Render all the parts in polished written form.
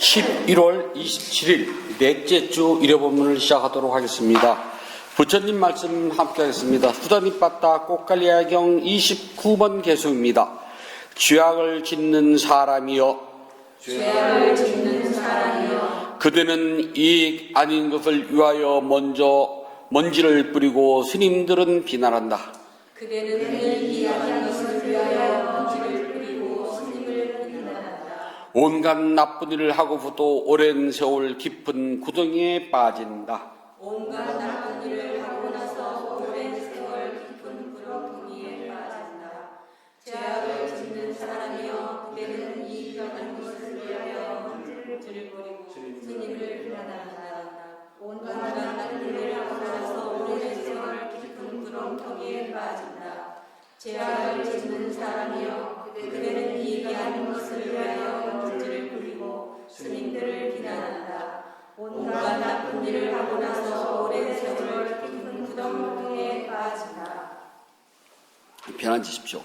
11월 27일 넷째 주 일요본문을 시작하도록 하겠습니다. 부처님 말씀 함께 하겠습니다. 수다닛바따 꽃갈리아경 29번 개수입니다. 죄악을 짓는 사람이여 그대는 이익 아닌 것을 위하여 먼저 먼지를 뿌리고 스님들은 비난한다. 그대는 이익 아닌 것을 위하여 먼지를 뿌리고 스님을 비난한다. 온갖 나쁜 일을 하고서도 오랜 세월 깊은 구덩이에 빠진다. 온갖 나쁜 일을 하고 나서 오랜 세월 깊은 구덩이에 빠진다. 죄악을 짓는 사람이여 그대는 이익 아닌 것을 위하여 먼지를 뿌리고 스님을 비난한다. 온갖 나쁜 일을 하고 나서 오랜 세월 깊은 구덩이에 빠진다. 죄악을 짓는 사람이여 그대는 이익 아닌 것을 위하여 먼지를 뿌리고 스님들을 비난한다. 온갖 나쁜 일을 하고 나서 오랜 세월 깊은 구덩이에 빠진다. 편안해지십시오.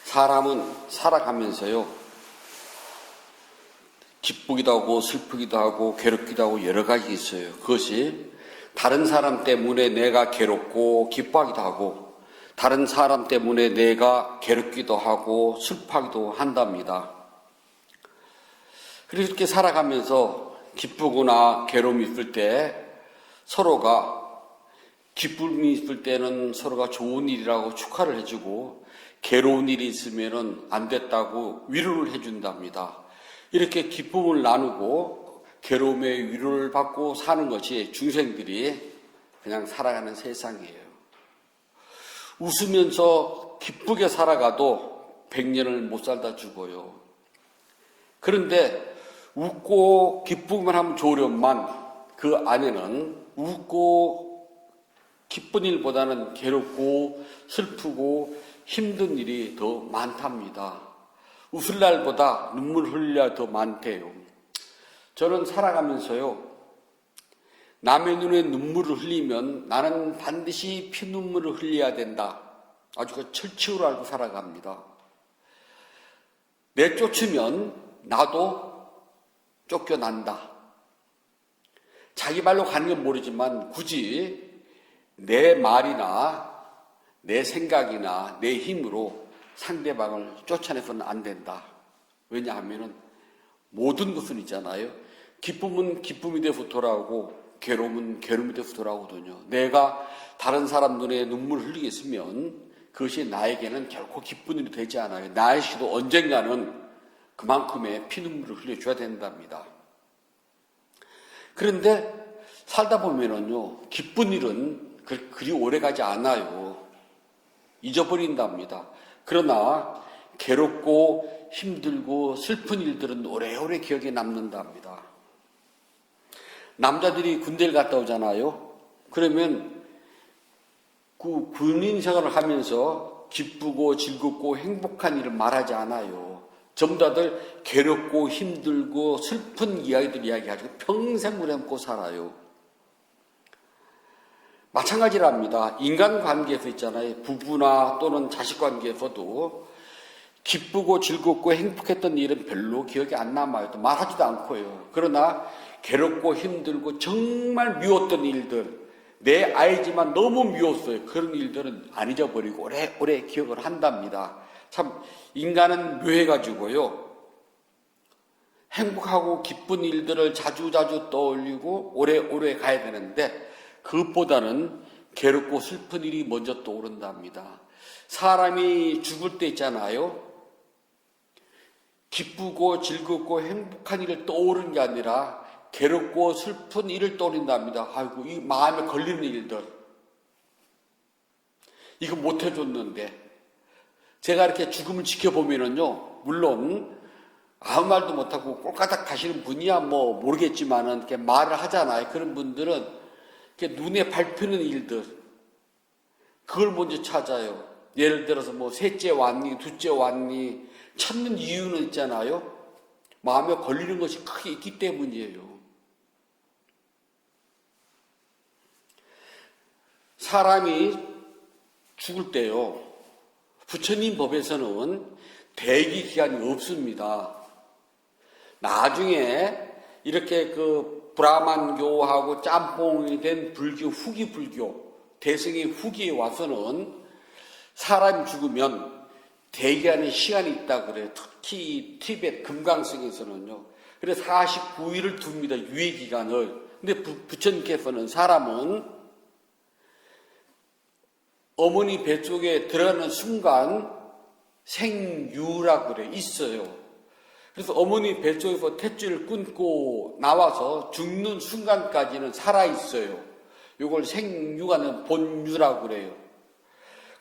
사람은 살아가면서요, 기쁘기도 하고 슬프기도 하고 괴롭기도 하고 여러 가지 있어요. 그것이 다른 사람 때문에 내가 괴롭고 기뻐하기도 하고 다른 사람 때문에 내가 괴롭기도 하고 슬퍼하기도 한답니다. 그래서 이렇게 살아가면서 기쁘거나 괴로움이 있을 때 서로가 기쁨이 있을 때는 서로가 좋은 일이라고 축하를 해주고 괴로운 일이 있으면은 안 됐다고 위로를 해준답니다. 이렇게 기쁨을 나누고 괴로움의 위로를 받고 사는 것이 중생들이 그냥 살아가는 세상이에요. 웃으면서 기쁘게 살아가도 100년을 못 살다 죽어요. 그런데 웃고 기쁘기만 하면 좋으련만 그 안에는 웃고 기쁜 일보다는 괴롭고 슬프고 힘든 일이 더 많답니다. 웃을 날보다 눈물 흘려야 더 많대요. 저는 살아가면서요, 남의 눈에 눈물을 흘리면 나는 반드시 피눈물을 흘려야 된다. 아주 그 철칙으로 알고 살아갑니다. 내쫓으면 나도 쫓겨난다. 자기 말로 가는 건 모르지만 굳이 내 말이나 내 생각이나 내 힘으로 상대방을 쫓아내서는 안 된다. 왜냐하면 모든 것은 있잖아요. 기쁨은 기쁨이 돼서 돌아오고 괴로움은 괴로움이 돼서 돌아오거든요. 내가 다른 사람 눈에 눈물을 흘리겠으면 그것이 나에게는 결코 기쁜 일이 되지 않아요. 나에게도 언젠가는 그만큼의 피눈물을 흘려줘야 된답니다. 그런데 살다 보면은요, 기쁜 일은 그리 오래가지 않아요. 잊어버린답니다. 그러나 괴롭고 힘들고 슬픈 일들은 오래오래 기억에 남는답니다. 남자들이 군대를 갔다 오잖아요. 그러면 그 군인 생활을 하면서 기쁘고 즐겁고 행복한 일을 말하지 않아요. 전부 다들 괴롭고 힘들고 슬픈 이야기들 이야기하고 평생 무념고 살아요. 마찬가지랍니다. 인간관계에서 있잖아요. 부부나 또는 자식관계에서도 기쁘고 즐겁고 행복했던 일은 별로 기억이 안 남아요. 또 말하지도 않고요. 그러나 괴롭고 힘들고 정말 미웠던 일들, 내 아이지만 너무 미웠어요. 그런 일들은 안 잊어버리고 오래오래 기억을 한답니다. 참 인간은 묘해가지고요, 행복하고 기쁜 일들을 자주자주 떠올리고 오래오래 가야 되는데 그것보다는 괴롭고 슬픈 일이 먼저 떠오른답니다. 사람이 죽을 때 있잖아요, 기쁘고 즐겁고 행복한 일을 떠오르는 게 아니라 괴롭고 슬픈 일을 떠올린답니다. 아이고, 이 마음에 걸리는 일들, 이거 못 해줬는데. 제가 이렇게 죽음을 지켜보면은요, 물론 아무 말도 못하고 꼴까닥 가시는 분이야 뭐 모르겠지만은 이렇게 말을 하잖아요. 그런 분들은 이렇게 눈에 밟히는 일들, 그걸 먼저 찾아요. 예를 들어서 뭐 셋째 왔니, 둘째 왔니, 찾는 이유는 있잖아요. 마음에 걸리는 것이 크게 있기 때문이에요. 사람이 죽을 때요, 부처님 법에서는 대기 기간이 없습니다. 나중에 이렇게 그 브라만교하고 짬뽕이 된 불교, 후기 불교, 대승의 후기에 와서는 사람이 죽으면 대기하는 시간이 있다고 그래요. 특히 티베트 금강석에서는요. 그래서 49일을 둡니다. 유예 기간을. 근데 부처님께서는 사람은 어머니 뱃속에 들어가는 순간 생유라고 그래요. 있어요. 그래서 어머니 뱃속에서 탯줄을 끊고 나와서 죽는 순간까지는 살아있어요. 이걸 생유가 본유라고 그래요.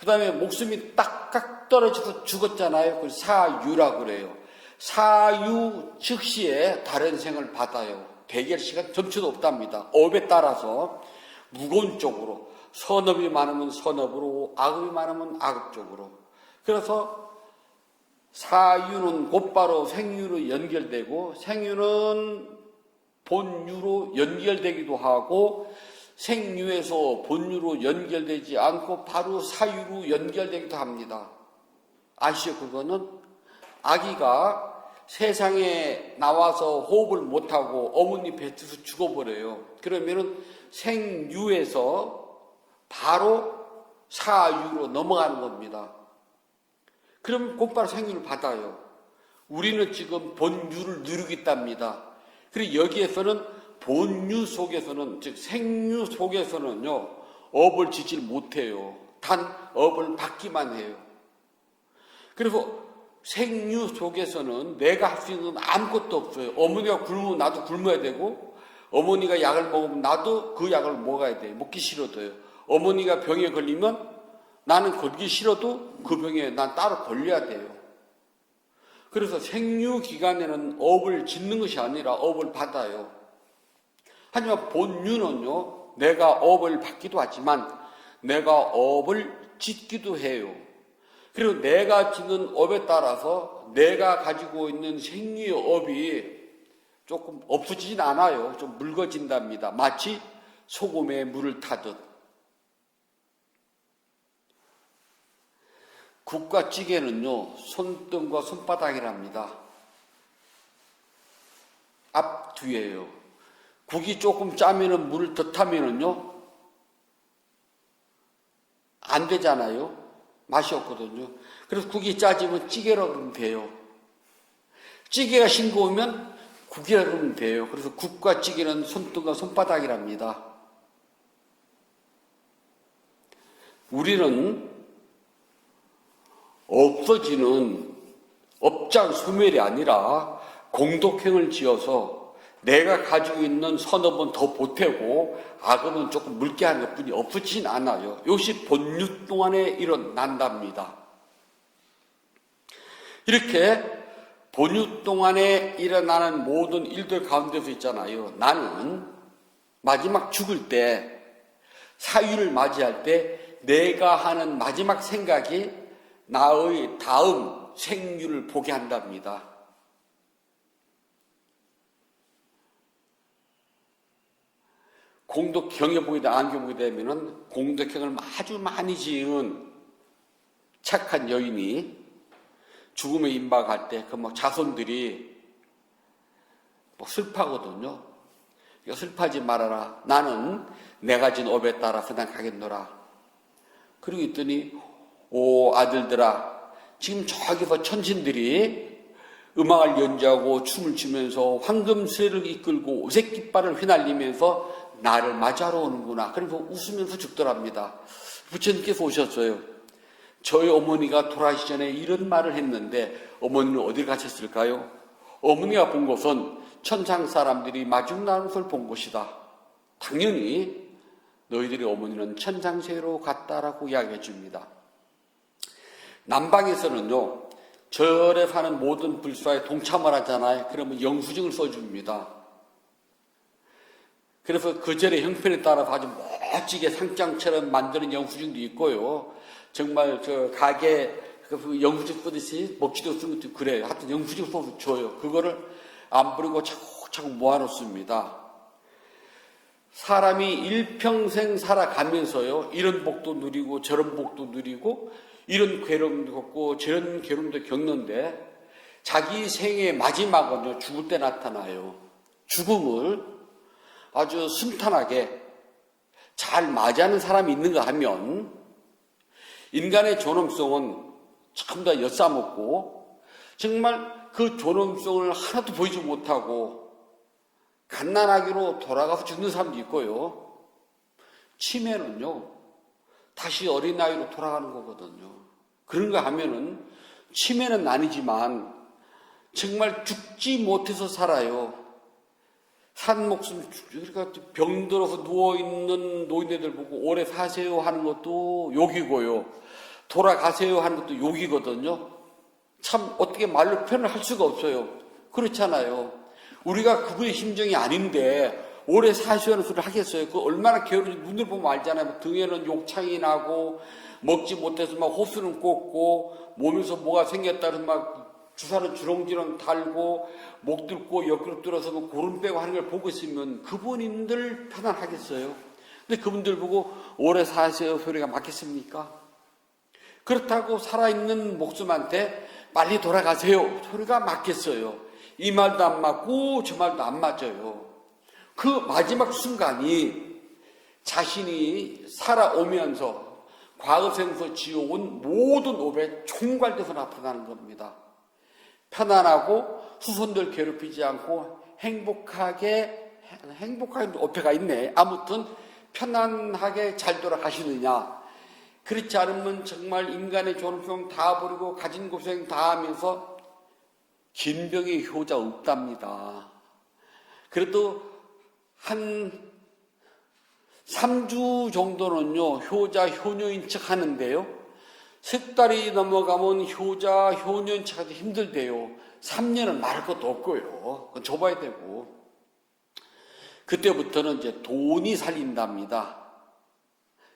그 다음에 목숨이 딱딱 떨어져서 죽었잖아요. 그걸 사유라고 그래요. 사유 즉시에 다른 생을 받아요. 대결 시간 점수도 없답니다. 업에 따라서 무거운 쪽으로, 선업이 많으면 선업으로, 악업이 많으면 악업 쪽으로. 그래서 사유는 곧바로 생유로 연결되고, 생유는 본유로 연결되기도 하고, 생유에서 본유로 연결되지 않고 바로 사유로 연결되기도 합니다. 아시죠? 그거는 아기가 세상에 나와서 호흡을 못하고 어머니 뱃에서 죽어버려요. 그러면은 생유에서 바로 사유로 넘어가는 겁니다. 그럼 곧바로 생유를 받아요. 우리는 지금 본유를 누리고 있답니다. 그리고 여기에서는 본유 속에서는, 즉 생유 속에서는요, 업을 짓질 못해요. 단 업을 받기만 해요. 그래서 생유 속에서는 내가 할 수 있는 건 아무것도 없어요. 어머니가 굶으면 나도 굶어야 되고, 어머니가 약을 먹으면 나도 그 약을 먹어야 돼요. 먹기 싫어도요. 어머니가 병에 걸리면 나는 걸기 싫어도 그 병에 난 따로 걸려야 돼요. 그래서 생유 기간에는 업을 짓는 것이 아니라 업을 받아요. 하지만 본유는요, 내가 업을 받기도 하지만 내가 업을 짓기도 해요. 그리고 내가 짓는 업에 따라서 내가 가지고 있는 생유의 업이 조금 없어지진 않아요. 좀 묽어진답니다. 마치 소금에 물을 타듯. 국과 찌개는요, 손등과 손바닥이랍니다. 앞, 뒤에요. 국이 조금 짜면은 물을 더 타면은요, 안 되잖아요. 맛이 없거든요. 그래서 국이 짜지면 찌개라고 그러면 돼요. 찌개가 싱거우면 국이라고 그러면 돼요. 그래서 국과 찌개는 손등과 손바닥이랍니다. 우리는 없어지는 업장 소멸이 아니라 공덕행을 지어서 내가 가지고 있는 선업은 더 보태고 악업은 조금 묽게 하는 것뿐이 없어지진 않아요. 이것이 본유 동안에 일어난답니다. 이렇게 본유 동안에 일어나는 모든 일들 가운데서 있잖아요. 나는 마지막 죽을 때, 사유를 맞이할 때 내가 하는 마지막 생각이 나의 다음 생유를 보게 한답니다. 공덕경에 보게 되면, 안경 보게 되면은 공덕경을 아주 많이 지은 착한 여인이 죽음에 임박할 때 그 막 자손들이 뭐 슬퍼하거든요. 슬퍼하지 말아라. 나는 내가 진 업에 따라 그냥 가겠노라. 그러고 있더니, 오 아들들아, 지금 저기서 천신들이 음악을 연주하고 춤을 추면서 황금쇠를 이끌고 오색 깃발을 휘날리면서 나를 맞이하러 오는구나. 그래서 웃으면서 죽더랍니다. 부처님께서 오셨어요. 저희 어머니가 돌아가시기 전에 이런 말을 했는데 어머니는 어디 가셨을까요? 어머니가 본 것은 천상 사람들이 마중 나오는 것을 본 것이다. 당연히 너희들의 어머니는 천상세계로 갔다라고 이야기해 줍니다. 남방에서는요, 절에 사는 모든 불사에 동참을 하잖아요. 그러면 영수증을 써줍니다. 그래서 그 절의 형편에 따라서 아주 멋지게 상장처럼 만드는 영수증도 있고요. 정말 저 가게 그 영수증 쓰듯이 먹지도 쓰는 것도 그래요. 하여튼 영수증 써서 줘요. 그거를 안 버리고 차곡차곡 모아놓습니다. 사람이 일평생 살아가면서요, 이런 복도 누리고 저런 복도 누리고 이런 괴로움도 겪고 저런 괴로움도 겪는데 자기 생의 마지막은요, 죽을 때 나타나요. 죽음을 아주 순탄하게 잘 맞이하는 사람이 있는가 하면 인간의 존엄성은 전부 다 엿싸먹고 정말 그 존엄성을 하나도 보이지 못하고 갓난아기로 돌아가서 죽는 사람도 있고요. 치매는요, 다시 어린아이로 돌아가는 거거든요. 그런가 하면은 치매는 아니지만 정말 죽지 못해서 살아요. 산 목숨, 그러니까 병들어서 누워있는 노인네들 보고 오래 사세요 하는 것도 욕이고요. 돌아가세요 하는 것도 욕이거든요. 참 어떻게 말로 표현을 할 수가 없어요. 그렇잖아요. 우리가 그분의 심정이 아닌데 오래 사시라는 소리를 하겠어요. 그 얼마나 게으른지 눈을 보면 알잖아요. 등에는 욕창이 나고 먹지 못해서 막 호수는 꽂고 몸에서 뭐가 생겼다 그래서 막 주사는 주렁주렁 달고 목 뚫고 옆구리 뚫어서 뭐 고름 빼고 하는 걸 보고 있으면 그분들 편안하겠어요. 근데 그분들 보고 오래 사세요 소리가 맞겠습니까? 그렇다고 살아있는 목숨한테 빨리 돌아가세요 소리가 맞겠어요. 이 말도 안 맞고 저 말도 안 맞아요. 그 마지막 순간이 자신이 살아오면서 과거생에서 지어온 모든 오배 총괄돼서 나타나는 겁니다. 편안하고 후손들 괴롭히지 않고 행복하게 오페가 있네. 아무튼 편안하게 잘 돌아가시느냐. 그렇지 않으면 정말 인간의 존엄성 다 버리고 가진 고생 다 하면서 긴 병의 효자 없답니다. 그래도 한 3주 정도는요, 효자, 효녀인 척 하는데요. 3달이 넘어가면 효자, 효녀인 척 하기 힘들대요. 3년은 말할 것도 없고요. 그건 줘봐야 되고. 그때부터는 이제 돈이 살린답니다.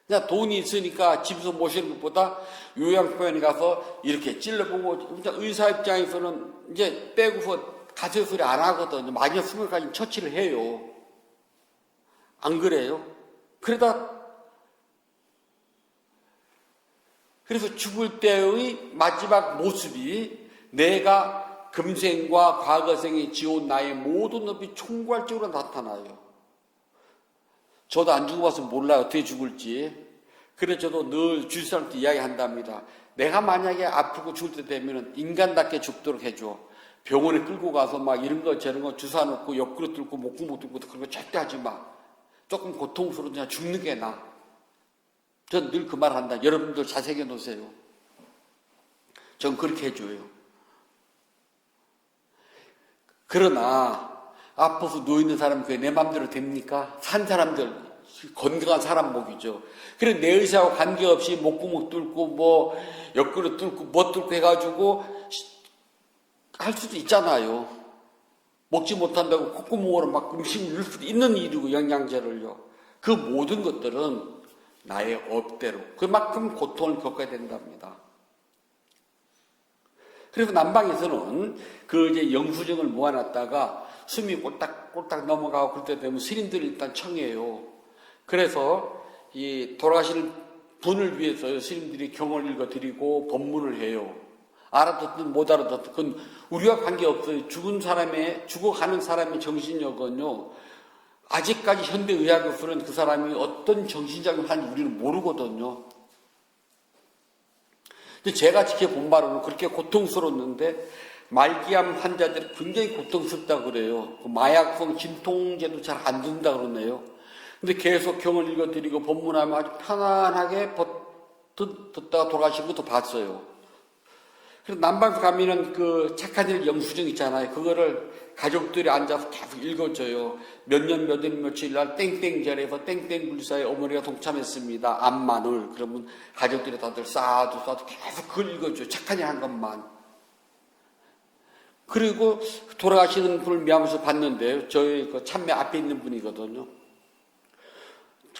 그냥 돈이 있으니까 집에서 모시는 것보다 요양병원에 가서 이렇게 찔러보고, 의사 입장에서는 이제 빼고서 가세 소리 안 하거든요. 마지막 순간까지 처치를 해요. 안 그래요? 그래서 죽을 때의 마지막 모습이 내가 금생과 과거생에 지어온 나의 모든 업이 총괄적으로 나타나요. 저도 안 죽어봐서 몰라요. 어떻게 죽을지. 그래서 저도 늘 주위 사람한테 이야기한답니다. 내가 만약에 아프고 죽을 때 되면 인간답게 죽도록 해줘. 병원에 끌고 가서 막 이런 거 저런 거 주사 놓고 옆구리 뚫고 목구멍 뚫고 그런 거 절대 하지 마. 조금 고통스러운 그냥 죽는 게 나아. 전 늘 그 말 한다. 여러분들 잘 새겨 놓으세요. 전 그렇게 해줘요. 그러나 아파서 누워있는 사람은 그게 내 맘대로 됩니까? 산 사람들 건강한 사람 목이죠. 그래 내 의사하고 관계없이 목구멍 뚫고 뭐 옆구리 뚫고 뭐 뚫고 해가지고 할 수도 있잖아요. 먹지 못한다고 콧구멍으로 막 음식을 넣을 수도 있는 일이고 영양제를요. 그 모든 것들은 나의 업대로 그만큼 고통을 겪어야 된답니다. 그래서 남방에서는 그 이제 영수증을 모아놨다가 숨이 꼴딱꼴딱 넘어가고 그럴 때 되면 스님들이 일단 청해요. 그래서 이 돌아가시는 분을 위해서 스님들이 경을 읽어드리고 법문을 해요. 알아듣든 못 알아듣든 그건 우리와 관계없어요. 죽어가는 사람의 정신력은요. 아직까지 현대의학으로는 그 사람이 어떤 정신작용을 하는지 우리는 모르거든요. 근데 제가 지켜본 바로는 그렇게 고통스러웠는데 말기암 환자들이 굉장히 고통스럽다고 그래요. 마약성 진통제도 잘 안 듣는다 그러네요. 근데 계속 경을 읽어드리고 법문하면 아주 편안하게 듣다가 돌아가신 것도 봤어요. 그래서 남방에서 가면은 그 착한 일 영수증 있잖아요. 그거를 가족들이 앉아서 계속 읽어줘요. 몇 년 몇 일 며칠 날 땡땡절에서 땡땡 불사에 어머니가 동참했습니다. 암만을. 그러면 가족들이 다들 싸도 계속 그걸 읽어줘요. 착한 일 한 것만. 그리고 돌아가시는 분을 미하면서 봤는데요. 저희 그 참매 앞에 있는 분이거든요.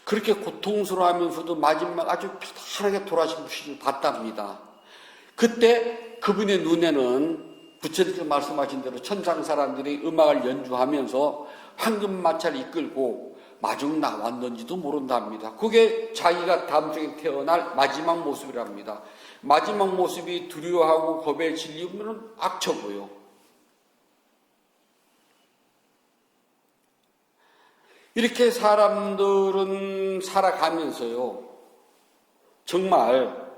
그렇게 고통스러워하면서도 마지막 아주 편안하게 돌아가신 분을 봤답니다. 그때 그분의 눈에는 부처님께서 말씀하신 대로 천상 사람들이 음악을 연주하면서 황금마차를 이끌고 마중 나왔는지도 모른답니다. 그게 자기가 다음 생에 태어날 마지막 모습이랍니다. 마지막 모습이 두려워하고 겁에 질리면 악처고요. 이렇게 사람들은 살아가면서요, 정말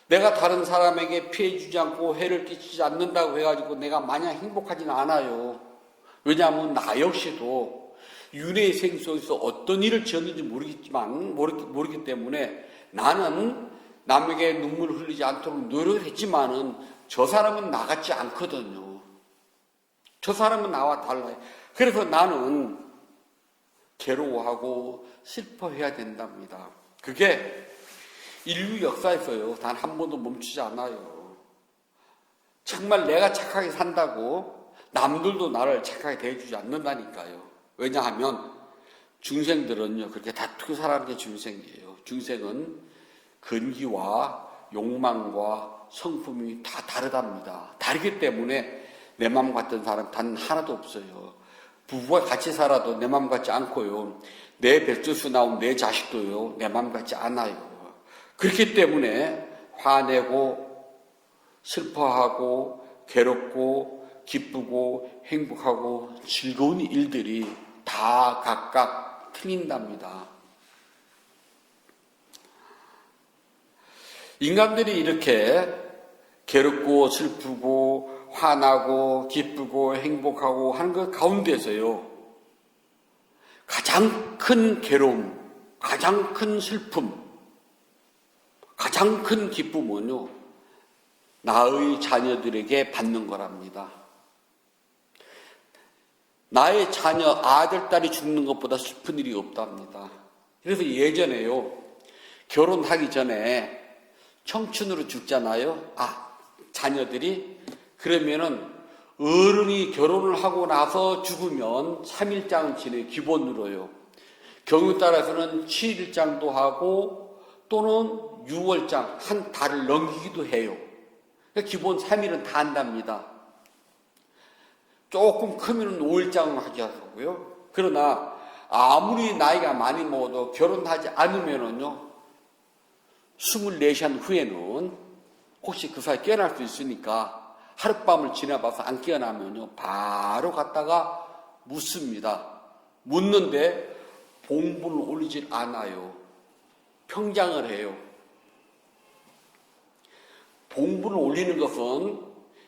내가 다른 사람에게 피해 주지 않고 해를 끼치지 않는다고 해가지고 내가 마냥 행복하진 않아요. 왜냐하면 나 역시도 윤회의 생 속에서 어떤 일을 지었는지 모르겠지만, 모르기 때문에 나는 남에게 눈물을 흘리지 않도록 노력을 했지만은 저 사람은 나 같지 않거든요. 저 사람은 나와 달라요. 그래서 나는 괴로워하고 슬퍼해야 된답니다. 그게 인류 역사에서요, 단 한 번도 멈추지 않아요. 정말 내가 착하게 산다고 남들도 나를 착하게 대해주지 않는다니까요. 왜냐하면 중생들은요, 그렇게 다투고 살아가는 게 중생이에요. 중생은 근기와 욕망과 성품이 다 다르답니다. 다르기 때문에 내 마음 같은 사람 단 하나도 없어요. 부부가 같이 살아도 내 마음 같지 않고요. 내 뱃속에서 나온 내 자식도요, 내 마음 같지 않아요. 그렇기 때문에 화내고 슬퍼하고 괴롭고 기쁘고 행복하고 즐거운 일들이 다 각각 틀린답니다. 인간들이 이렇게 괴롭고 슬프고 화나고 기쁘고 행복하고 하는 것 가운데서요, 가장 큰 괴로움, 가장 큰 슬픔, 가장 큰 기쁨은요, 나의 자녀들에게 받는 거랍니다. 나의 자녀, 아들, 딸이 죽는 것보다 슬픈 일이 없답니다. 그래서 예전에요, 결혼하기 전에 청춘으로 죽잖아요. 자녀들이. 그러면은 어른이 결혼을 하고 나서 죽으면 3일장을 지내요. 기본으로요. 경우에 따라서는 7일장도 하고 또는 6월장, 한 달을 넘기기도 해요. 그러니까 기본 3일은 다 한답니다. 조금 크면 5일장을 하게 하고요. 그러나 아무리 나이가 많이 먹어도 결혼하지 않으면은요, 24시간 후에는 혹시 그 사이 깨어날 수 있으니까 하룻밤을 지나봐서 안 깨어나면요, 바로 갔다가 묻습니다. 묻는데 봉분을 올리질 않아요. 평장을 해요. 봉분을 올리는 것은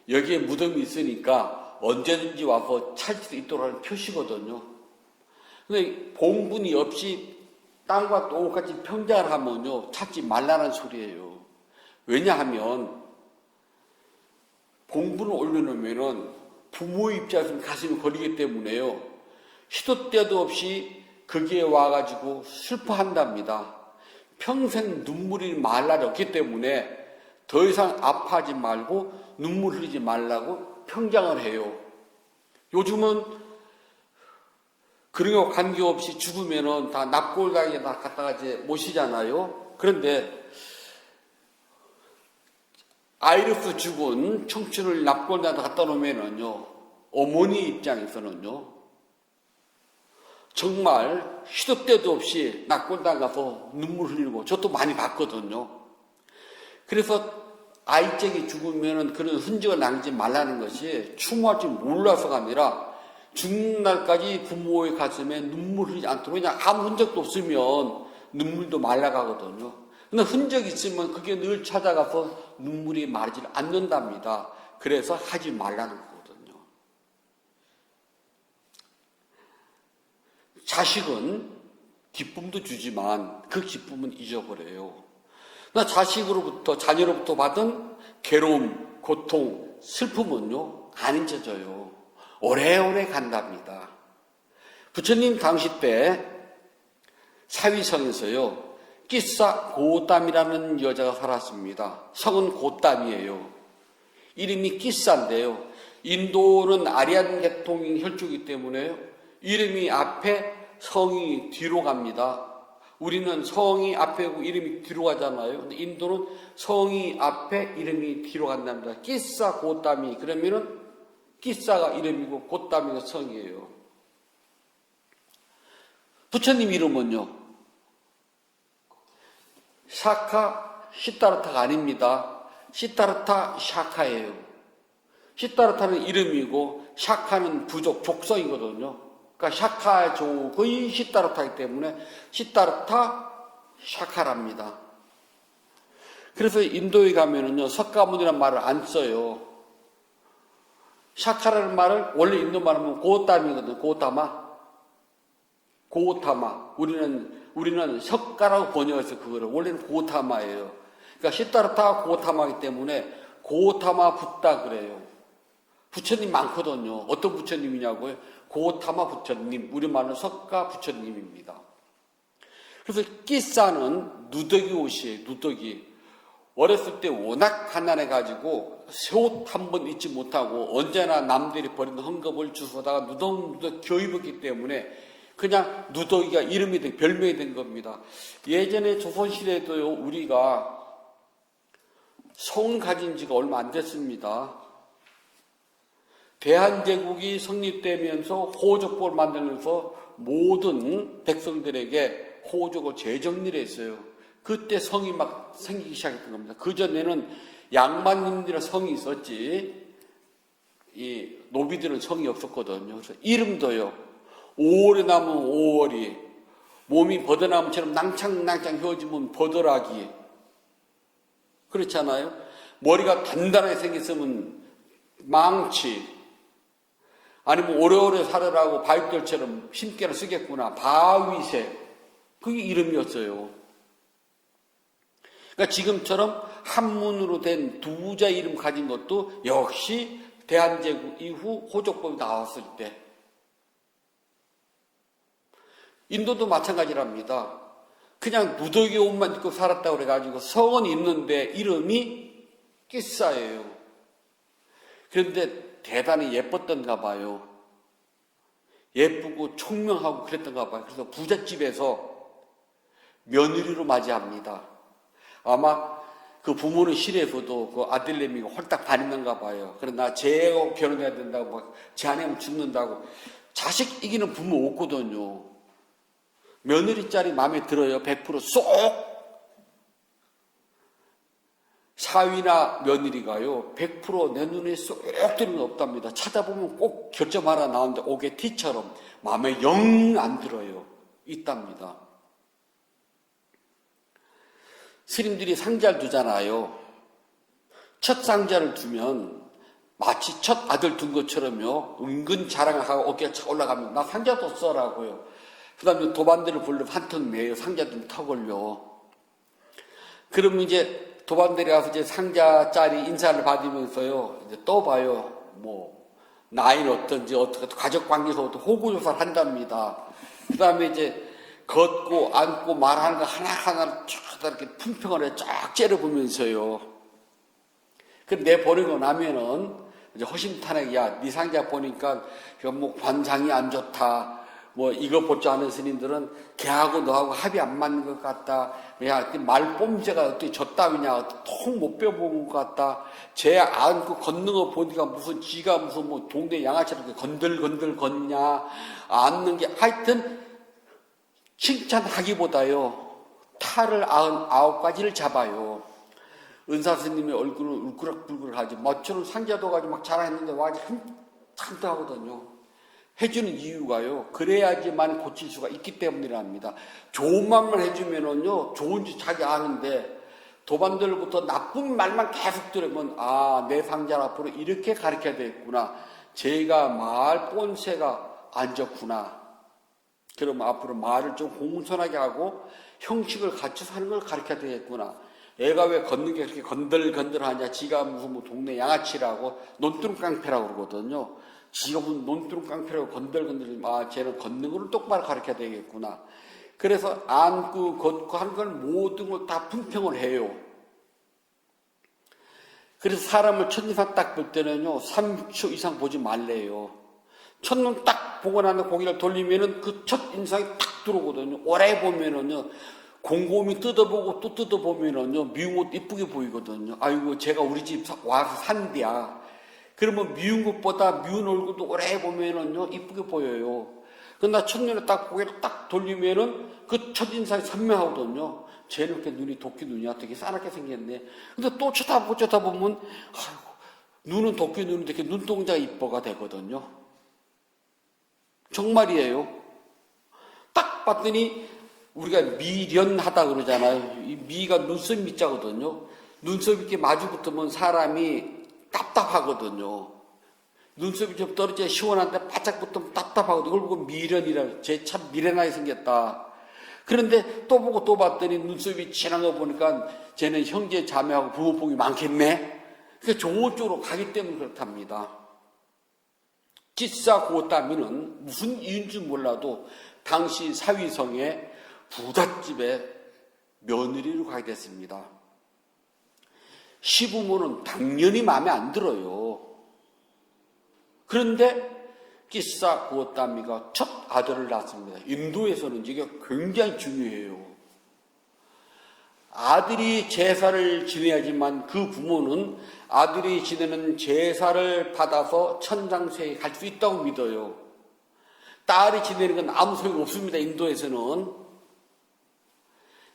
여기에 무덤이 있으니까 언제든지 와서 찾을 수 있도록 하는 표시거든요. 근데 봉분이 없이 땅과 똑같이 평장을 하면요, 찾지 말라는 소리예요. 왜냐하면 봉분을 올려놓으면은 부모의 입장에서는 가슴이 걸리기 때문에요, 시도 때도 없이 거기에 와가지고 슬퍼한답니다. 평생 눈물이 말 날이 없기 때문에 더 이상 아파하지 말고 눈물 흘리지 말라고 평장을 해요. 요즘은 그런 거 관계없이 죽으면은 다 납골당에 다 갖다가 이제 모시잖아요. 그런데 아이로서 죽은 청춘을 납골당에 갖다 놓으면은요, 어머니 입장에서는요, 정말 시도 때도 없이 납골당 가서 눈물 흘리고 저도 많이 봤거든요. 그래서 아이짝이 죽으면 그런 흔적을 남기지 말라는 것이 추모할 줄 몰라서가 아니라 죽는 날까지 부모의 가슴에 눈물 흘리지 않도록, 그냥 아무 흔적도 없으면 눈물도 말라가거든요. 근데 흔적이 있으면 그게 늘 찾아가서 눈물이 마르지 않는답니다. 그래서 하지 말라는 거거든요. 자식은 기쁨도 주지만 그 기쁨은 잊어버려요. 나 자식으로부터, 자녀로부터 받은 괴로움, 고통, 슬픔은요, 안 잊어져요. 오래오래 간답니다. 부처님 당시 때 사위성에서요, 끼싸 고담이라는 여자가 살았습니다. 성은 고담이에요. 이름이 끼싸인데요. 인도는 아리안 계통 혈족이기 때문에 이름이 앞에 성이 뒤로 갑니다. 우리는 성이 앞에고 이름이 뒤로 가잖아요. 근데 인도는 성이 앞에 이름이 뒤로 간답니다. 끼싸 고담이. 그러면은 끼싸가 이름이고 고담이가 성이에요. 부처님 이름은요, 샤카 시타르타가 아닙니다. 시타르타 샤카예요. 시타르타는 이름이고 샤카는 부족, 족성이거든요. 그러니까 샤카족의 시타르타이기 때문에 시타르타 샤카랍니다. 그래서 인도에 가면은요, 석가모니라는 말을 안 써요. 샤카라는 말을 원래 인도 말하면 고타미거든요. 고타마. 우리는 석가라고 번역해서 그거를 원래는 고타마예요. 그러니까 시타르타 고타마이기 때문에 고타마 붓다 그래요. 부처님 많거든요. 어떤 부처님이냐고요? 고타마 부처님, 우리말로 석가 부처님입니다. 그래서 끼싸는 누더기 옷이에요. 누더기. 어렸을 때 워낙 가난해가지고 새 옷 한 번 입지 못하고 언제나 남들이 버리는 헝겊을 주워다가 누덕누덕 겨입었기 때문에 그냥 누더기가 이름이 된, 별명이 된 겁니다. 예전에 조선시대에도요, 우리가 성 가진 지가 얼마 안 됐습니다. 대한제국이 성립되면서 호족법을 만들면서 모든 백성들에게 호족을 재정리를 했어요. 그때 성이 막 생기기 시작했던 겁니다. 그전에는 양반님들의 성이 있었지, 이 노비들은 성이 없었거든요. 그래서 이름도요, 5월에 나면 5월이, 몸이 버드나무처럼 낭창낭창 휘어지면 버드라기, 그렇잖아요. 머리가 단단하게 생겼으면 망치, 아니면 오래오래 살으라고 바위돌처럼 힘께나 쓰겠구나, 바위새, 그게 이름이었어요. 그러니까 지금처럼 한문으로 된 두 자 이름 가진 것도 역시 대한제국 이후 호족법이 나왔을 때. 인도도 마찬가지랍니다. 그냥 누더기 옷만 입고 살았다고 그래가지고 성은 있는데 이름이 끼싸예요. 그런데 대단히 예뻤던가 봐요. 예쁘고 총명하고 그랬던가 봐요. 그래서 부잣집에서 며느리로 맞이합니다. 아마 그 부모는 실에서도 그 아들내미가 홀딱 반했는가 봐요. 그러나 쟤하고 결혼해야 된다고 막 쟤 아니면 죽는다고. 자식 이기는 부모 없거든요. 며느리 짤이 마음에 들어요. 100% 쏙. 사위나 며느리가요, 100% 내 눈에 쏙 들은 건 없답니다. 찾아보면 꼭 결점 하나 나오는데 옥의 티처럼 마음에 영 안 들어요. 있답니다. 스님들이 상자를 두잖아요. 첫 상자를 두면 마치 첫 아들 둔 것처럼요, 은근 자랑을 하고 어깨가 착 올라가면 나 상자 뒀어라고요. 그 다음에 도반들을 불러 한턱 내요. 상자 좀 턱을요. 그러면 이제 도반들이 가서 이제 상자짜리 인사를 받으면서요, 이제 또 봐요. 뭐, 나이는 어떤지, 어떻게, 가족 관계에서부터 호구조사를 한답니다. 그 다음에 이제 걷고, 앉고, 말하는 거 하나하나 쫙 이렇게 품평을 해, 쫙 째려보면서요. 그럼 내 보내고 나면은, 이제 허심탄회하게, 야, 네 상자 보니까, 뭐, 관상이 안 좋다. 뭐, 이거 볼 줄 아는 스님들은 걔하고 너하고 합이 안 맞는 것 같다. 야, 말뽐새가 어떻게 저 따위냐. 통 못 빼본 것 같다. 쟤 안고 걷는 거 보니까 무슨 지가 무슨 뭐 동네 양아치처럼 이렇게 건들건들 걷냐. 앉는 게 하여튼 칭찬하기보다요, 탈을 99가지를 잡아요. 은사 스님의 얼굴은 울그락불그락하지. 모처럼 상자도 가지고 막 자랑했는데 와지 한참도 하거든요. 해주는 이유가요, 그래야지만 고칠 수가 있기 때문이랍니다. 좋은 말만 해주면은요, 좋은지 자기 아는데, 도반들로부터 나쁜 말만 계속 들으면, 아, 내 상자 앞으로 이렇게 가르쳐야 되겠구나. 제가 말 본새가 안 좋구나. 그럼 앞으로 말을 좀 공손하게 하고, 형식을 갖춰서 하는 걸 가르쳐야 되겠구나. 애가 왜 걷는 게 그렇게 건들건들하냐. 지가 무슨 뭐 동네 양아치라고, 논두렁깡패라고 그러거든요. 지가 무슨 논두렁깡패라고 건들건들, 아, 쟤는 걷는 걸 똑바로 가르쳐야 되겠구나. 그래서 안고 걷고 하는 걸 모든 걸 다 품평을 해요. 그래서 사람을 첫인상 딱 볼 때는요, 3초 이상 보지 말래요. 첫눈 딱 보고 나면 고개를 돌리면은 그 첫 인상이 딱 들어오거든요. 오래 보면은요, 곰곰이 뜯어보고 또 뜯어보면은요, 미운 옷 이쁘게 보이거든요. 아이고, 제가 우리 집 와서 산대야. 그러면 미운 것보다 미운 얼굴도 오래 보면은요, 이쁘게 보여요. 그러나 첫눈에 딱 고개를 딱 돌리면은 그 첫인상이 선명하거든요. 쟤는 이렇게 눈이 도끼 눈이야. 되게 싸납게 생겼네. 근데 또 쳐다보면, 아이고, 눈은 도끼 눈인데 이렇게 눈동자가 이뻐가 되거든요. 정말이에요. 딱 봤더니 우리가 미련하다 그러잖아요. 이 미가 눈썹 미자거든요. 눈썹이 이렇게 마주 붙으면 사람이 답답하거든요. 눈썹이 좀 떨어져야 시원한데 바짝 붙으면 답답하거든요. 그걸 보고 미련이라, 쟤 참 미련하게 생겼다. 그런데 또 보고 또 봤더니 눈썹이 진한 거 보니까 쟤는 형제 자매하고 부모복이 많겠네. 그러니까 좋은 쪽으로 가기 때문에 그렇답니다. 기사 고따미는 무슨 이유인지 몰라도 당시 사위성의 부잣집에 며느리로 가게 됐습니다. 시부모는 당연히 마음에 안 들어요. 그런데 기사 고따미가 첫 아들을 낳았습니다. 인도에서는 이게 굉장히 중요해요. 아들이 제사를 지내야지만 그 부모는 아들이 지내는 제사를 받아서 천당세에 갈 수 있다고 믿어요. 딸이 지내는 건 아무 소용 없습니다. 인도에서는.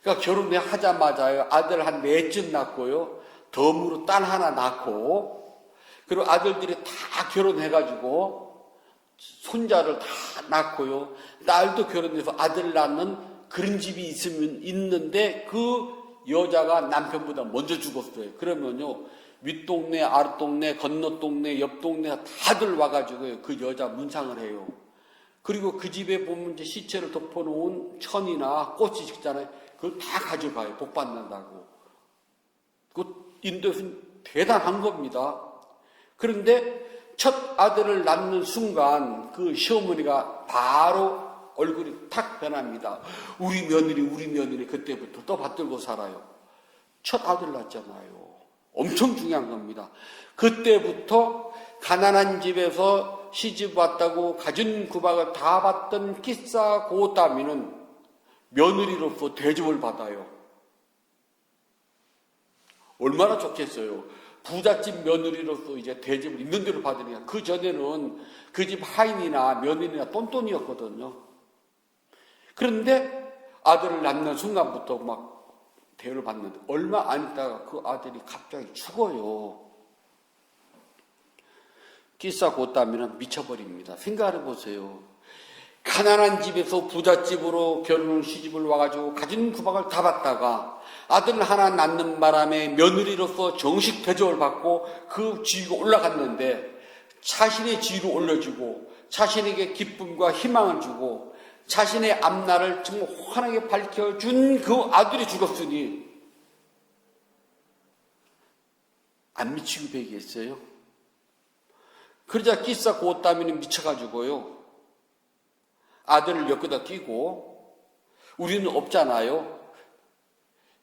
그러니까 결혼하자마자 아들 한 4쯤 낳고요. 덤으로 딸 하나 낳고, 그리고 아들들이 다 결혼해가지고 손자를 다 낳고요. 딸도 결혼해서 아들 낳는 그런 집이 있는데 그 여자가 남편보다 먼저 죽었어요. 그러면요, 윗동네, 아랫동네, 건너동네, 옆동네 다들 와가지고 그 여자 문상을 해요. 그리고 그 집에 보면 이제 시체를 덮어놓은 천이나 꽃이 있잖아요. 그걸 다 가져가요. 복 받는다고. 그 인도에서는 대단한 겁니다. 그런데 첫 아들을 낳는 순간 그 시어머니가 바로 얼굴이 탁 변합니다. 우리 며느리 그때부터 또 받들고 살아요. 첫 아들 낳았잖아요. 엄청 중요한 겁니다. 그때부터 가난한 집에서 시집 왔다고 가진 구박을 다 받던 기사 고따미는 며느리로서 대접을 받아요. 얼마나 좋겠어요. 부잣집 며느리로서 이제 대접을 있는 대로 받으니까. 그 전에는 그 집 하인이나 며느리나 똔똔이었거든요. 그런데 아들을 낳는 순간부터 막 대우를 받는데 얼마 안 있다가 그 아들이 갑자기 죽어요. 기사 고따미는 미쳐버립니다. 생각해 보세요. 가난한 집에서 부잣집으로 결혼을 시집을 와가지고 가진 구박을 다 받다가 아들 하나 낳는 바람에 며느리로서 정식 대접을 받고 그 지위가 올라갔는데 자신의 지위를 올려주고 자신에게 기쁨과 희망을 주고 자신의 앞날을 정말 환하게 밝혀준 그 아들이 죽었으니 안 미치고 배기겠어요? 그러자 기사 고따미는 미쳐가지고요. 아들을 옆에다 끼고, 우리는 없잖아요.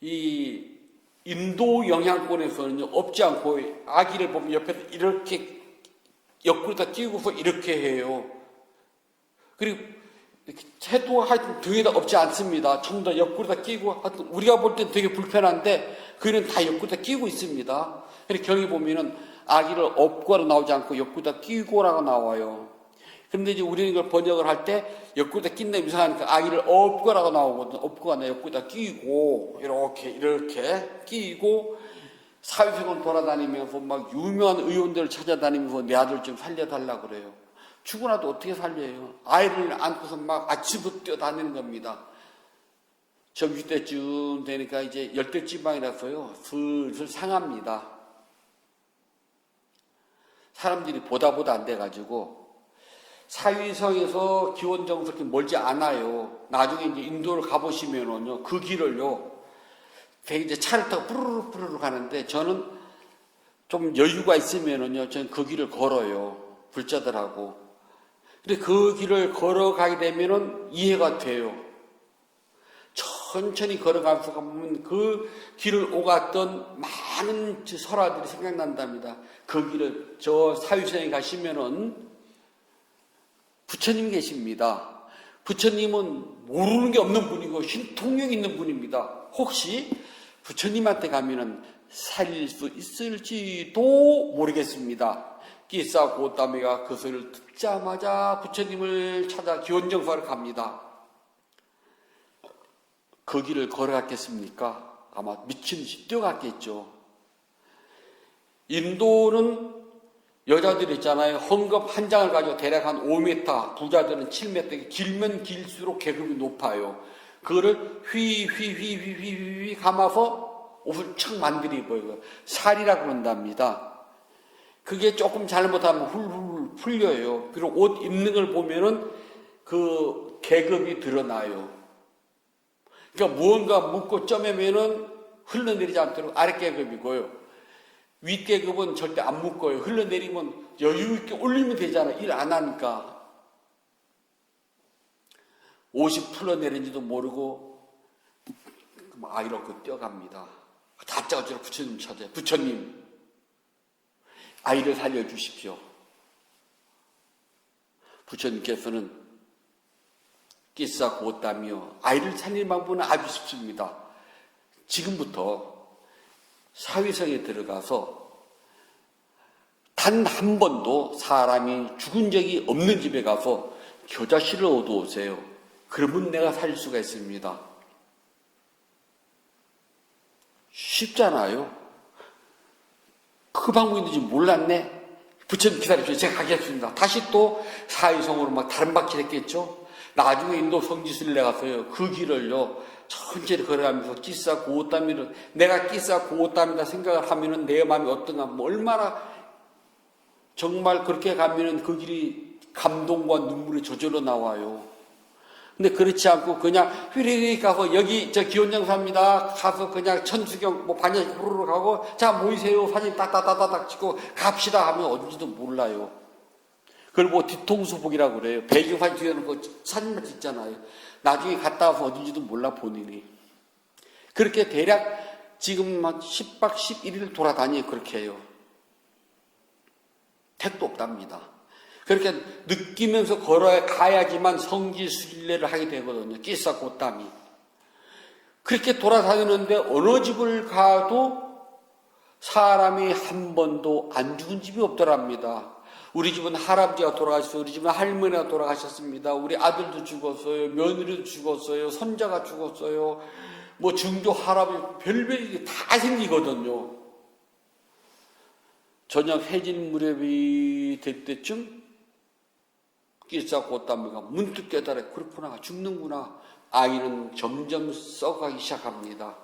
이 인도 영향권에서는 없지 않고 아기를 보면 옆에서 이렇게 옆구리다 끼고서 이렇게 해요. 그리고 이렇게 해도 하여튼 등에다 없지 않습니다. 전부 다 옆구리다 끼고, 하여튼 우리가 볼 땐 되게 불편한데 그는 다 옆구리다 끼고 있습니다. 그래서 경에 보면은 아기를 업고로 나오지 않고 옆구리다 끼고라고 나와요. 그런데 이제 우리는 이걸 번역을 할 때 옆구리다 낀다 이상하니까 아기를 업고라고 나오거든요. 업고가 아니라 옆구리다 끼고 이렇게 끼고 사회생활 돌아다니면서 막 유명한 의원들을 찾아다니면서 내 아들 좀 살려달라고 그래요. 죽어나도 어떻게 살려요? 아이를 안고서 막 아침부터 뛰어다니는 겁니다. 점심때쯤 되니까 이제 열대지방이라서요. 슬슬 상합니다. 사람들이 보다 안 돼가지고 사위성에서 기원정서 그렇게 멀지 않아요. 나중에 이제 인도를 가보시면은요, 그 길을요, 되게 이제 차를 타고 뿌르르 가는데 저는 좀 여유가 있으면은요, 저는 그 길을 걸어요. 불자들하고. 근데 그 길을 걸어가게 되면은 이해가 돼요. 천천히 걸어가면서 보면 그 길을 오갔던 많은 설화들이 생각난답니다. 그 길을 저 사유성에 가시면은 부처님 계십니다. 부처님은 모르는 게 없는 분이고 신통력 있는 분입니다. 혹시 부처님한테 가면은 살릴 수 있을지도 모르겠습니다. 끼싸 고따미가 그 소리를 듣자마자 부처님을 찾아 기원정사를 갑니다. 그 길을 걸어갔겠습니까? 아마 미친 듯이 뛰어갔겠죠. 인도는 여자들 있잖아요. 헝겊 한 장을 가지고 대략 한 5m, 부자들은 7m, 길면 길수록 계급이 높아요. 그거를 휘 감아서 옷을 척 만들어 입어요. 살이라고 그런답니다. 그게 조금 잘못하면 훌훌 풀려요. 그리고 옷 입는 걸 보면은 그 계급이 드러나요. 그러니까 무언가 묶고 점매면은 흘러내리지 않도록 아랫계급이고요. 윗계급은 절대 안 묶어요. 흘러내리면 여유있게 올리면 되잖아요. 일 안 하니까. 옷이 풀러내린지도 모르고 이렇게 뛰어갑니다. 다짜고짜 부처님 찾아요. 부처님, 아이를 살려주십시오. 부처님께서는 끼싸 고따미요. 아이를 살릴 방법은 아주 쉽습니다. 지금부터 사위성에 들어가서 단 한 번도 사람이 죽은 적이 없는 집에 가서 겨자씨를 얻어오세요. 그러면 내가 살릴 수가 있습니다. 쉽잖아요. 그 방법이 있는지 몰랐네. 부처님 기다려주세요. 제가 가겠습니다. 다시 또 사위성으로 막 다른 바퀴를 했겠죠. 나중에 인도 성지순례 가서요. 그 길을요. 천천히 걸어가면서 끼싸 고따미를, 내가 끼싸 고따미다 생각을 하면은 내 마음이 어떤가, 얼마나 정말 그렇게 가면은 그 길이 감동과 눈물이 저절로 나와요. 근데 그렇지 않고 그냥 휘리릭 가서 여기 저 기원정사입니다. 가서 그냥 천수경 반야식 후루룩 가고 자 모이세요. 사진 따따따따딱 찍고 갑시다 하면 어딘지도 몰라요. 그걸 뒤통수 보기라고 그래요. 배경사진 뒤에놓고 사진만 찍잖아요. 나중에 갔다 와서 어딘지도 몰라 본인이. 그렇게 대략 지금 한 10박 11일 돌아다니요. 그렇게 해요. 택도 없답니다. 그렇게 느끼면서 걸어가야지만 성지순례를 하게 되거든요. 끼싸 고땀이. 그렇게 돌아다니는데 어느 집을 가도 사람이 한 번도 안 죽은 집이 없더랍니다. 우리 집은 할아버지가 돌아가셨어요. 우리 집은 할머니가 돌아가셨습니다. 우리 아들도 죽었어요. 며느리도 죽었어요. 손자가 죽었어요. 증조 할아버지 별별이 다 생기거든요. 저녁 해질 무렵이 될 때쯤 끼싸 고따미가 문득 깨달아 그렇구나 죽는구나. 아이는 점점 썩어가기 시작합니다.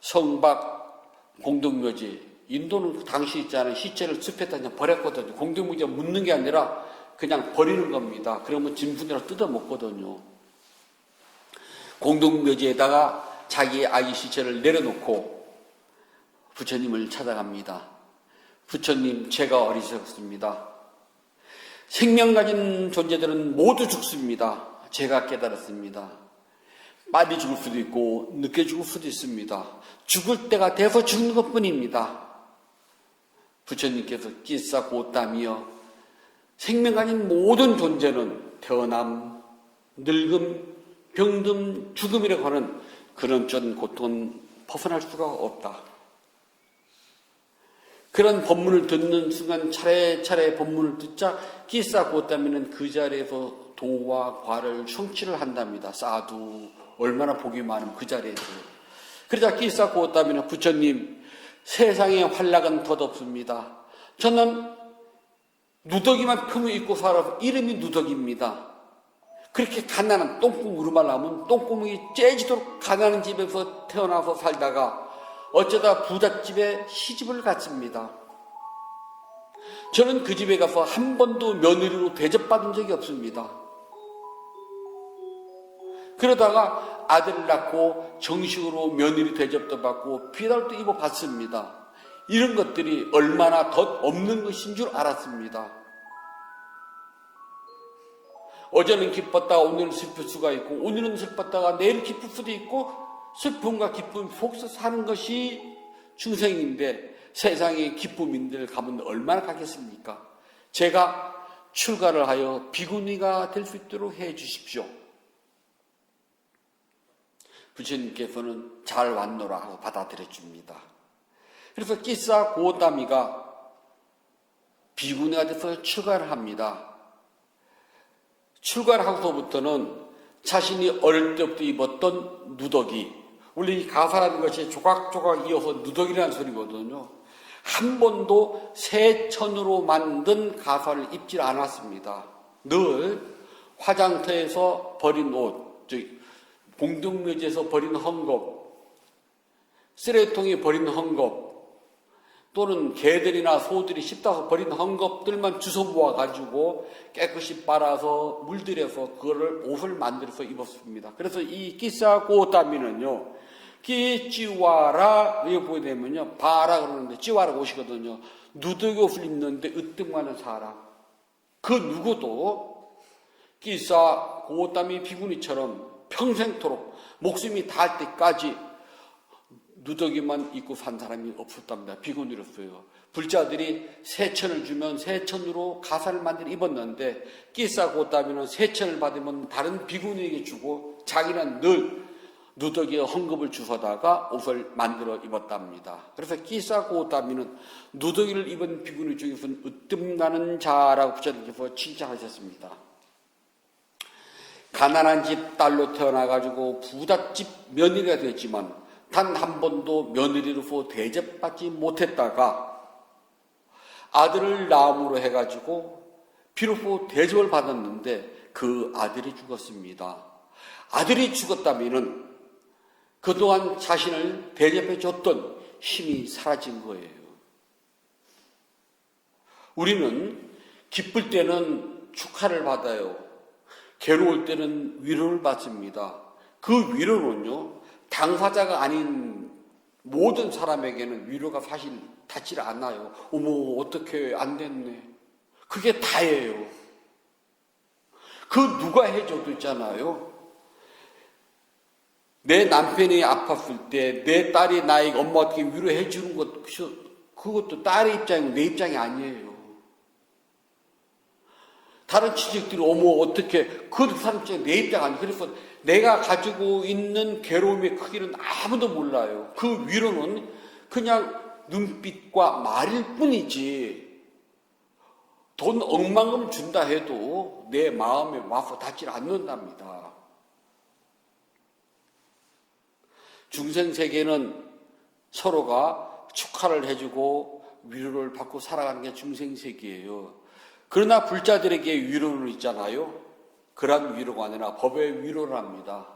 성박 공동묘지 인도는 당시 있잖아요. 시체를 숲에다 그냥 버렸거든요. 공동묘지가 묻는 게 아니라 그냥 버리는 겁니다. 그러면 짐승이라 뜯어 먹거든요. 공동묘지에다가 자기의 아기 시체를 내려놓고 부처님을 찾아갑니다. 부처님, 제가 어리석습니다. 생명 가진 존재들은 모두 죽습니다. 제가 깨달았습니다. 빨리 죽을 수도 있고 늦게 죽을 수도 있습니다. 죽을 때가 돼서 죽는 것뿐입니다. 부처님께서 끼싸 고땀이여 생명 가진 모든 존재는 태어남, 늙음, 병듦, 죽음이라고 하는 그런 전 고통은 벗어날 수가 없다. 그런 법문을 듣는 순간 차례차례 법문을 듣자 끼싸 고따미는 그 자리에서 도와 과를 성취를 한답니다. 사두 얼마나 복이 많으면 그 자리에서. 그러자 끼싸 고따미는 부처님 세상의 활락은 덧없습니다. 저는 누더기만 품을 입고 살아서 이름이 누더기입니다. 그렇게 가난한 똥구멍으로만 나면 똥구멍이 째지도록 가난한 집에서 태어나서 살다가 어쩌다 부잣집에 시집을 갔습니다. 저는 그 집에 가서 한 번도 며느리로 대접받은 적이 없습니다. 그러다가 아들을 낳고 정식으로 며느리 대접도 받고 비달도 입어봤습니다. 이런 것들이 얼마나 덧없는 것인 줄 알았습니다. 어제는 기뻤다가 오늘은 슬플 수가 있고 오늘은 슬펐다가 내일 기쁠 수도 있고 슬픔과 기쁨 속에서 사는 것이 중생인데 세상에 기쁨인들 가면 얼마나 가겠습니까? 제가 출가를 하여 비구니가 될 수 있도록 해 주십시오. 부처님께서는 잘 왔노라 하고 받아들여 줍니다. 그래서 끼싸 고따미가 비구니가 돼서 출가를 합니다. 출가를 하고서부터는 자신이 어릴 때부터 입었던 누더기, 원래 이 가사라는 것이 조각조각 이어서 누더기라는 소리거든요. 한 번도 새 천으로 만든 가사를 입질 않았습니다. 늘 화장터에서 버린 옷, 공동묘지에서 버린 헝겊, 쓰레기통에 버린 헝겊, 또는 개들이나 소들이 씹다가 버린 헝겊들만 주워 모아가지고 깨끗이 빨아서 물들여서 그거를 옷을 만들어서 입었습니다. 그래서 이 끼사고다미는요, 끼찌와라, 여기 보게 되면요, 바라 그러는데 찌와라 옷이거든요. 누더기 옷을 입는데 으뜸가는 사람. 그 누구도 끼사고다미 비구니처럼 평생토록 목숨이 닿을 때까지 누더기만 입고 산 사람이 없었답니다. 비구니로서요. 불자들이 세천을 주면 세천으로 가사를 만들어 입었는데 끼사고다미는 세천을 받으면 다른 비구니에게 주고 자기는 늘 누더기에 헝겊을 주워다가 옷을 만들어 입었답니다. 그래서 끼사고다미는 누더기를 입은 비구니 중에서는 으뜸나는 자라고 부처님께서 칭찬하셨습니다. 가난한 집 딸로 태어나가지고 부잣집 며느리가 되었지만 단 한 번도 며느리로서 대접받지 못했다가 아들을 낳음으로 해가지고 비로소 대접을 받았는데 그 아들이 죽었습니다. 아들이 죽었다면은 그동안 자신을 대접해줬던 힘이 사라진 거예요. 우리는 기쁠 때는 축하를 받아요. 괴로울 때는 위로를 받습니다. 그 위로는요, 당사자가 아닌 모든 사람에게는 위로가 사실 닿질 않아요. 어머, 어떻게 안 됐네. 그게 다예요. 그 누가 해줘도 있잖아요. 내 남편이 아팠을 때 내 딸이 나에게 엄마한테 위로해 주는 것, 그것도 딸의 입장이고 내 입장이 아니에요. 다른 친척들이 어머 어떻게 그 사람 입장이 내 입장 아니에요. 그래서 내가 가지고 있는 괴로움의 크기는 아무도 몰라요. 그 위로는 그냥 눈빛과 말일 뿐이지 돈 억만금 준다 해도 내 마음에 와서 닿질 않는답니다. 중생세계는 서로가 축하를 해주고 위로를 받고 살아가는 게 중생세계예요. 그러나 불자들에게 위로는 있잖아요. 그런 위로가 아니라 법의 위로를 합니다.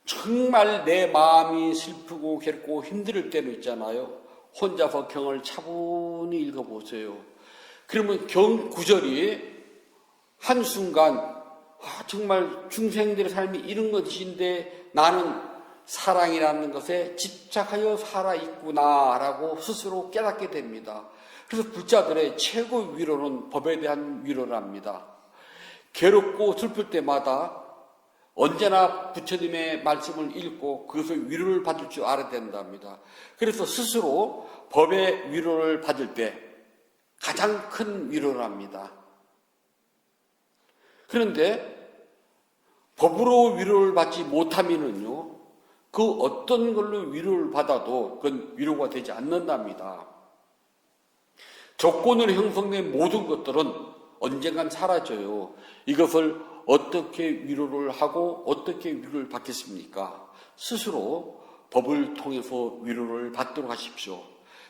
정말 내 마음이 슬프고 괴롭고 힘들 때는 있잖아요. 혼자서 경을 차분히 읽어보세요. 그러면 경 구절이 한순간 정말 중생들의 삶이 이런 것인데 나는 사랑이라는 것에 집착하여 살아있구나라고 스스로 깨닫게 됩니다. 그래서 불자들의 최고 위로는 법에 대한 위로랍니다. 괴롭고 슬플 때마다 언제나 부처님의 말씀을 읽고 그것을 위로를 받을 줄 알아야 된답니다. 그래서 스스로 법의 위로를 받을 때 가장 큰 위로랍니다. 그런데 법으로 위로를 받지 못하면은요, 그 어떤 걸로 위로를 받아도 그건 위로가 되지 않는답니다. 조건으로 형성된 모든 것들은 언젠간 사라져요. 이것을 어떻게 위로를 하고 어떻게 위로를 받겠습니까? 스스로 법을 통해서 위로를 받도록 하십시오.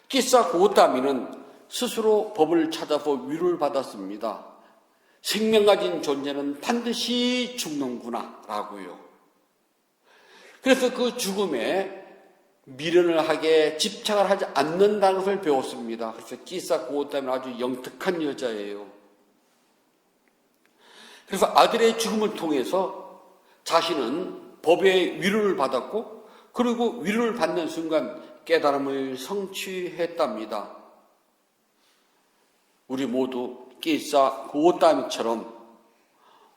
끼사고다미는 스스로 법을 찾아서 위로를 받았습니다. 생명 가진 존재는 반드시 죽는구나 라고요. 그래서 그 죽음에 미련을 하게 집착을 하지 않는다는 것을 배웠습니다. 그래서 끼사고다미는 아주 영특한 여자예요. 그래서 아들의 죽음을 통해서 자신은 법의 위로를 받았고 그리고 위로를 받는 순간 깨달음을 성취했답니다. 우리 모두 끼사고다미처럼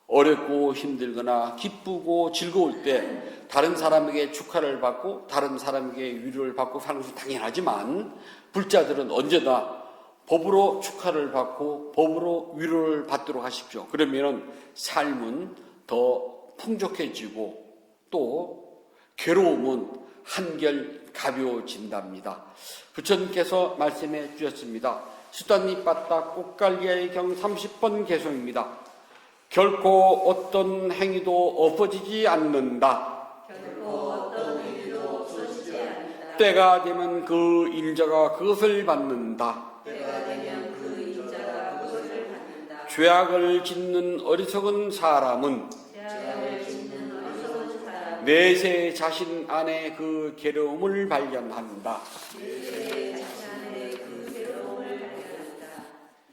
어렵고 힘들거나 기쁘고 즐거울 때 다른 사람에게 축하를 받고 다른 사람에게 위로를 받고 사는 것은 당연하지만 불자들은 언제나 법으로 축하를 받고 법으로 위로를 받도록 하십시오. 그러면 삶은 더 풍족해지고 또 괴로움은 한결 가벼워진답니다. 부처님께서 말씀해 주셨습니다. 수단이 빠따 꽃갈리아의 경 30번 개송입니다. 결코 어떤 행위도 엎어지지 않는다. 결코 어떤 일도 없어지지 않는다. 때가 되면 그 인자가 그것을 받는다. 때가 되면 그 인자가 그것을 받는다. 죄악을 짓는 어리석은 사람은 죄악을 짓는 어리석은 사람 내세 자신 안에 그 괴로움을 발견한다. 내 자신 안에 그 괴로움을 발견한다.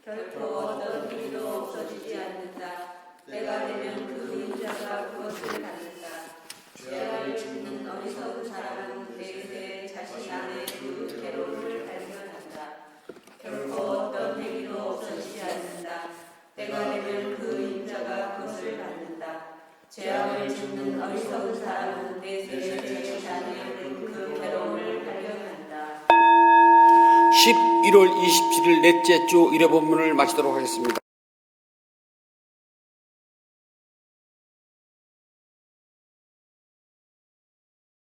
결코 어떤 일도 없어지지 않는다. 때가 되면 그 인자가 그것을 받는다. 죄악을 짓는 어리석은 사람은 내세 자신 안에 그 괴로움을 발견한다. 결코 어떤 행위도 없어지지 않는다. 때가 되면 그 인자가 그것을 받는다. 죄악을 짓는 어리석은 사람은 내세 자신 안에 그 괴로움을 발견한다. 11월 27일 넷째 주 일회 본문을 마치도록 하겠습니다.